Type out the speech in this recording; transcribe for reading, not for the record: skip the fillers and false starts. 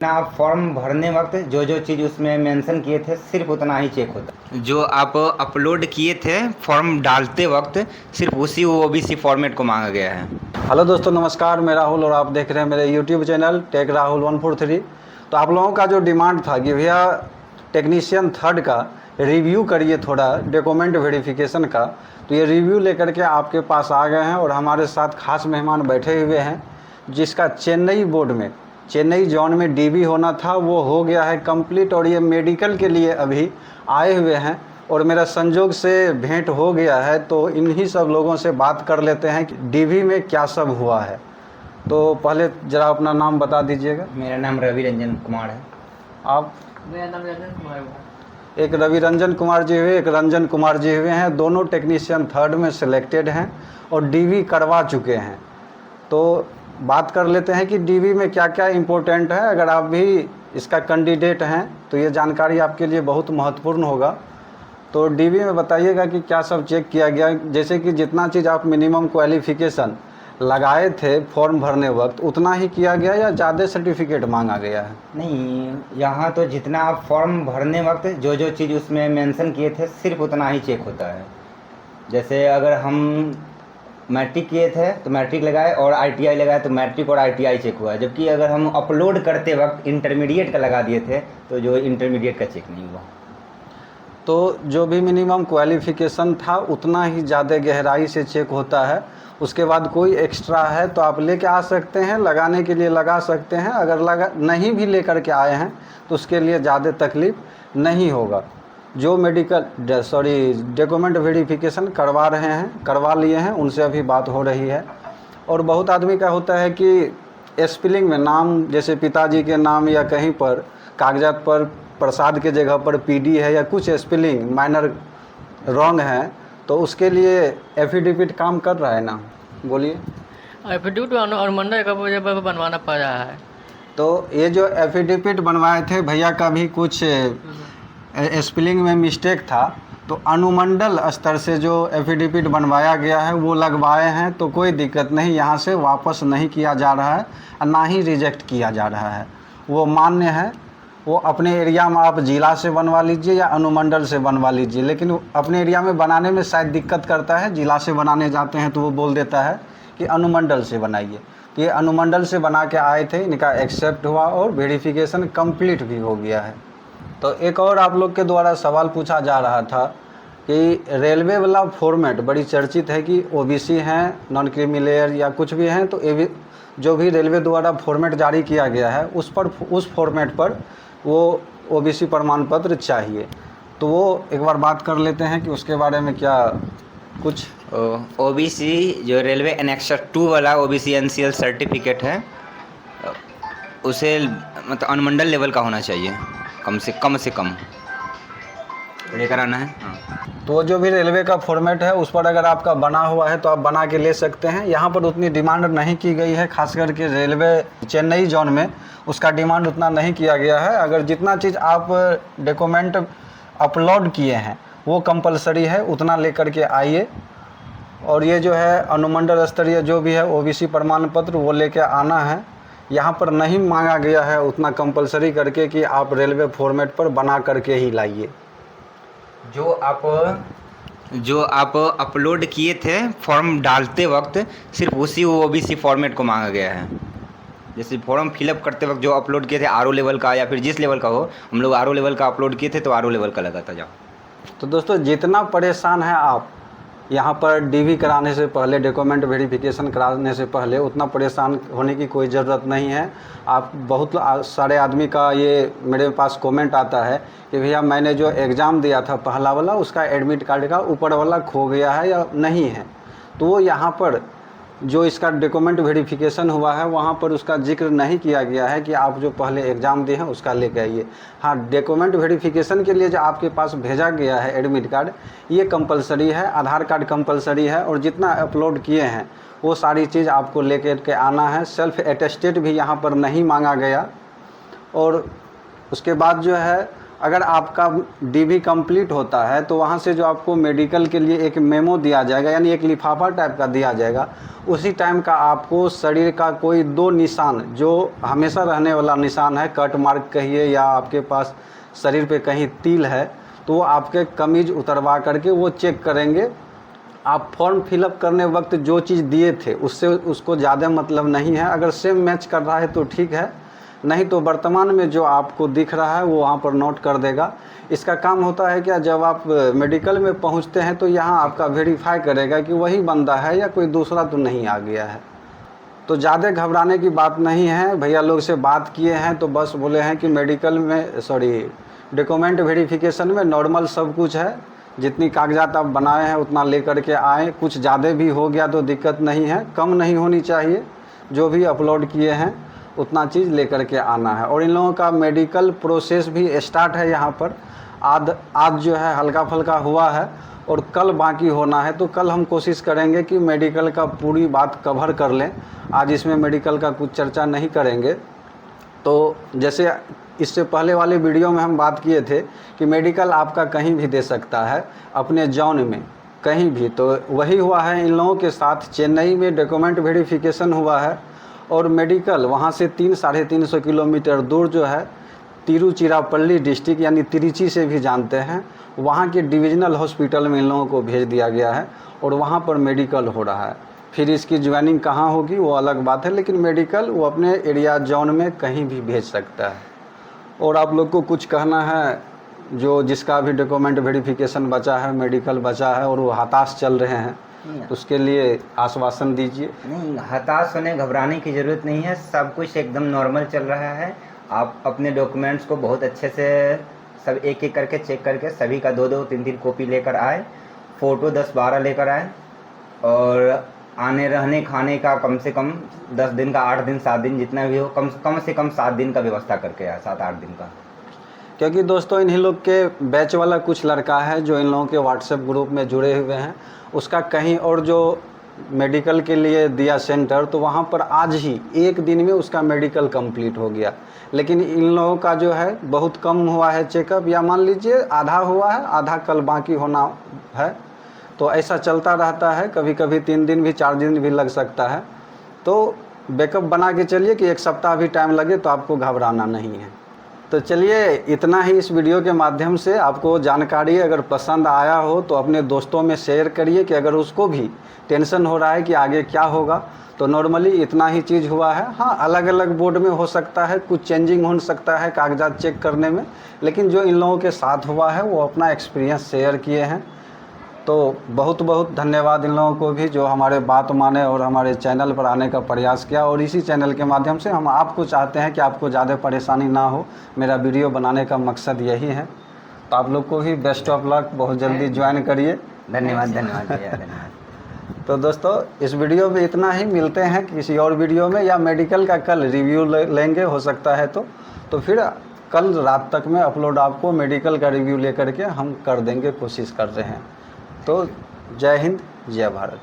ना आप फॉर्म भरने वक्त जो जो चीज़ उसमें मेंशन किए थे सिर्फ उतना ही चेक होता है। जो आप अपलोड किए थे फॉर्म डालते वक्त सिर्फ उसी ओबीसी फॉर्मेट को मांगा गया है। हेलो दोस्तों, नमस्कार। मैं राहुल और आप देख रहे हैं मेरे यूट्यूब चैनल टेक राहुल 143। तो आप लोगों का जो डिमांड था कि भैया टेक्नीशियन थर्ड का रिव्यू करिए, थोड़ा डॉक्यूमेंट वेरिफिकेशन का, तो ये रिव्यू लेकर के आपके पास आ गए हैं और हमारे साथ खास मेहमान बैठे हुए हैं जिसका चेन्नई बोर्ड में, चेन्नई जोन में डीबी होना था, वो हो गया है कंप्लीट और ये मेडिकल के लिए अभी आए हुए हैं और मेरा संजोग से भेंट हो गया है। तो इन्हीं सब लोगों से बात कर लेते हैं कि डीवी में क्या सब हुआ है। तो पहले ज़रा अपना नाम बता दीजिएगा। मेरा नाम रवि रंजन कुमार है। आप? मेरा नाम रंजन कुमार हुआ। एक रवि रंजन कुमार जी हुए, एक रंजन कुमार जी हुए हैं। दोनों टेक्नीशियन थर्ड में सिलेक्टेड हैं और डीवी करवा चुके हैं। तो बात कर लेते हैं कि डीवी में क्या क्या इम्पोर्टेंट है। अगर आप भी इसका कैंडिडेट हैं तो ये जानकारी आपके लिए बहुत महत्वपूर्ण होगा। तो डीवी में बताइएगा कि क्या सब चेक किया गया, जैसे कि जितना चीज़ आप मिनिमम क्वालिफ़िकेशन लगाए थे फॉर्म भरने वक्त उतना ही किया गया या ज़्यादा सर्टिफिकेट मांगा गया है? नहीं, यहाँ तो जितना आप फॉर्म भरने वक्त जो जो चीज़ उसमें मेंशन किए थे सिर्फ उतना ही चेक होता है। जैसे अगर हम मैट्रिक किए थे तो मैट्रिक लगाए और आईटीआई लगाए तो मैट्रिक और आईटीआई चेक हुआ है। जबकि अगर हम अपलोड करते वक्त इंटरमीडिएट का लगा दिए थे तो जो इंटरमीडिएट का चेक नहीं हुआ। तो जो भी मिनिमम क्वालिफ़िकेशन था उतना ही ज़्यादा गहराई से चेक होता है। उसके बाद कोई एक्स्ट्रा है तो आप लेके आ सकते हैं, लगाने के लिए लगा सकते हैं। अगर लगा नहीं भी लेकर के आए हैं तो उसके लिए ज़्यादा तकलीफ़ नहीं होगा। जो डॉक्यूमेंट वेरिफिकेशन करवा रहे हैं, करवा लिए हैं, उनसे अभी बात हो रही है। और बहुत आदमी का होता है कि स्पेलिंग में नाम, जैसे पिताजी के नाम या कहीं पर कागजात पर प्रसाद के जगह पर पीडी है या कुछ स्पेलिंग माइनर रॉन्ग है, तो उसके लिए एफिडेविट काम कर रहा है ना? बोलिए। एफिडेविट और मंडल का मुझे बनवाना पड़ रहा है। तो ये जो एफिडेविट बनवाए थे भैया का भी कुछ स्पेलिंग में मिस्टेक था, तो अनुमंडल स्तर से जो एफिडेविट बनवाया गया है वो लगवाए हैं। तो कोई दिक्कत नहीं, यहाँ से वापस नहीं किया जा रहा है और ना ही रिजेक्ट किया जा रहा है, वो मान्य है। वो अपने एरिया में आप जिला से बनवा लीजिए या अनुमंडल से बनवा लीजिए, लेकिन अपने एरिया में बनाने में शायद दिक्कत करता है। जिला से बनाने जाते हैं तो वो बोल देता है कि अनुमंडल से बनाइए। तो ये अनुमंडल से बना के आए थे, इनका एक्सेप्ट हुआ और वेरिफिकेशन कंप्लीट भी हो गया है। तो एक और आप लोग के द्वारा सवाल पूछा जा रहा था कि रेलवे वाला फॉर्मेट बड़ी चर्चित है कि ओबीसी हैं, नॉन क्रीमी लेयर या कुछ भी हैं, तो जो भी रेलवे द्वारा फॉर्मेट जारी किया गया है उस फॉर्मेट पर वो ओबीसी प्रमाण पत्र चाहिए। तो वो एक बार बात कर लेते हैं कि उसके बारे में क्या कुछ। ओबीसी जो रेलवे एनेक्सर 2 वाला ओबीसी एनसीएल सर्टिफिकेट है उसे मतलब अनुमंडल लेवल का होना चाहिए, कम से कम लेकर आना है। तो जो भी रेलवे का फॉर्मेट है उस पर अगर आपका बना हुआ है तो आप बना के ले सकते हैं। यहाँ पर उतनी डिमांड नहीं की गई है, खास करके रेलवे चेन्नई जोन में उसका डिमांड उतना नहीं किया गया है। अगर जितना चीज़ आप डॉक्यूमेंट अपलोड किए हैं वो कंपलसरी है, उतना लेकर के आइए। और ये जो है अनुमंडल स्तरीय जो भी है ओबीसी प्रमाण पत्र वो लेके आना है। यहाँ पर नहीं मांगा गया है उतना कंपलसरी करके कि आप रेलवे फॉर्मेट पर बना करके ही लाइए। जो आप अपलोड किए थे फॉर्म डालते वक्त सिर्फ उसी ओबीसी फॉर्मेट को मांगा गया है। जैसे फॉर्म फिलअप करते वक्त जो अपलोड किए थे आरओ लेवल का या फिर जिस लेवल का हो, हम लोग आरओ लेवल का अपलोड किए थे तो आरओ लेवल का लगा था। जाओ। तो दोस्तों, जितना परेशान है आप यहाँ पर डीवी कराने से पहले, डॉक्यूमेंट वेरिफिकेशन कराने से पहले, उतना परेशान होने की कोई ज़रूरत नहीं है। आप बहुत सारे आदमी का ये मेरे पास कमेंट आता है कि भैया मैंने जो एग्ज़ाम दिया था पहला वाला, उसका एडमिट कार्ड का ऊपर वाला खो गया है या नहीं है। तो वो यहाँ पर जो इसका डॉक्यूमेंट वेरिफिकेशन हुआ है वहाँ पर उसका जिक्र नहीं किया गया है कि आप जो पहले एग्ज़ाम दिए हैं उसका लेके आइए। हाँ, डॉक्यूमेंट वेरिफिकेशन के लिए जो आपके पास भेजा गया है एडमिट कार्ड, ये कंपलसरी है, आधार कार्ड कंपलसरी है, और जितना अपलोड किए हैं वो सारी चीज़ आपको लेकर के आना है। सेल्फ अटेस्टेड भी यहाँ पर नहीं मांगा गया। और उसके बाद जो है अगर आपका डीवी कंप्लीट होता है तो वहाँ से जो आपको मेडिकल के लिए एक मेमो दिया जाएगा, यानी एक लिफाफा टाइप का दिया जाएगा, उसी टाइम का आपको शरीर का कोई 2 निशान जो हमेशा रहने वाला निशान है, कट मार्क कहिए या आपके पास शरीर पे कहीं तिल है, तो वो आपके कमीज उतरवा करके वो चेक करेंगे। आप फॉर्म फिलअप करने वक्त जो चीज़ दिए थे उससे उसको ज़्यादा मतलब नहीं है, अगर सेम मैच कर रहा है तो ठीक है, नहीं तो वर्तमान में जो आपको दिख रहा है वो वहाँ पर नोट कर देगा। इसका काम होता है क्या, जब आप मेडिकल में पहुँचते हैं तो यहाँ आपका वेरीफाई करेगा कि वही बंदा है या कोई दूसरा तो नहीं आ गया है। तो ज़्यादा घबराने की बात नहीं है। भैया लोग से बात किए हैं तो बस बोले हैं कि मेडिकल में डॉक्यूमेंट वेरिफिकेशन में नॉर्मल सब कुछ है, जितनी कागजात आप बनाए हैं उतना लेकर के आए, कुछ ज़्यादा भी हो गया तो दिक्कत नहीं है, कम नहीं होनी चाहिए, जो भी अपलोड किए हैं उतना चीज़ लेकर के आना है। और इन लोगों का मेडिकल प्रोसेस भी स्टार्ट है यहाँ पर, आज जो है हल्का फुल्का हुआ है और कल बाकी होना है, तो कल हम कोशिश करेंगे कि मेडिकल का पूरी बात कवर कर लें। आज इसमें मेडिकल का कुछ चर्चा नहीं करेंगे। तो जैसे इससे पहले वाले वीडियो में हम बात किए थे कि मेडिकल आपका कहीं भी दे सकता है, अपने जॉन में कहीं भी, तो वही हुआ है इन लोगों के साथ। चेन्नई में डॉक्यूमेंट वेरिफिकेशन हुआ है और मेडिकल वहाँ से 300-350 किलोमीटर दूर जो है तिरुचिरापल्ली डिस्ट्रिक्ट यानी तिरुचि से भी जानते हैं, वहाँ के डिविजनल हॉस्पिटल में इन लोगों को भेज दिया गया है और वहाँ पर मेडिकल हो रहा है। फिर इसकी ज्वाइनिंग कहाँ होगी वो अलग बात है, लेकिन मेडिकल वो अपने एरिया जोन में कहीं भी भेज सकता है। और आप लोग को कुछ कहना है, जो जिसका भी डॉक्यूमेंट वेरिफिकेशन बचा है, मेडिकल बचा है और वो हताश चल रहे हैं, तो उसके लिए आश्वासन दीजिए। नहीं, हताश होने घबराने की ज़रूरत नहीं है, सब कुछ एकदम नॉर्मल चल रहा है। आप अपने डॉक्यूमेंट्स को बहुत अच्छे से सब एक एक करके चेक करके सभी का 2-2, 3-3 कॉपी लेकर आए, फ़ोटो 10-12 लेकर आए और आने रहने खाने का कम से कम 10 दिन का, 8 दिन 7 दिन जितना भी हो, कम से कम 7 दिन का व्यवस्था करके आए, 7-8 दिन का। क्योंकि दोस्तों इन्हीं लोग के बैच वाला कुछ लड़का है जो इन लोगों के व्हाट्सएप ग्रुप में जुड़े हुए हैं, उसका कहीं और जो मेडिकल के लिए दिया सेंटर, तो वहाँ पर आज ही एक दिन में उसका मेडिकल कंप्लीट हो गया। लेकिन इन लोगों का जो है बहुत कम हुआ है चेकअप, या मान लीजिए आधा हुआ है, आधा कल बाकी होना है। तो ऐसा चलता रहता है, कभी कभी 3 दिन भी 4 दिन भी लग सकता है। तो बैकअप बना के चलिए कि 1 सप्ताह भी टाइम लगे तो आपको घबराना नहीं है। तो चलिए इतना ही इस वीडियो के माध्यम से। आपको जानकारी अगर पसंद आया हो तो अपने दोस्तों में शेयर करिए कि अगर उसको भी टेंशन हो रहा है कि आगे क्या होगा। तो नॉर्मली इतना ही चीज़ हुआ है। हाँ, अलग अलग बोर्ड में हो सकता है, कुछ चेंजिंग हो सकता है कागजात चेक करने में, लेकिन जो इन लोगों के साथ हुआ है वो अपना एक्सपीरियंस शेयर किए हैं। तो बहुत बहुत धन्यवाद इन लोगों को भी जो हमारे बात माने और हमारे चैनल पर आने का प्रयास किया। और इसी चैनल के माध्यम से हम आपको चाहते हैं कि आपको ज़्यादा परेशानी ना हो, मेरा वीडियो बनाने का मकसद यही है। तो आप लोग को भी बेस्ट ऑफ लक, बहुत जल्दी ज्वाइन करिए। धन्यवाद भैया, धन्यवाद। तो दोस्तों इस वीडियो में इतना ही, मिलते हैं किसी और वीडियो में, या मेडिकल का कल रिव्यू लेंगे हो सकता है तो फिर कल रात तक में अपलोड आपको मेडिकल का रिव्यू लेकर के हम कर देंगे, कोशिश कर रहे हैं। तो जय हिंद, जय भारत।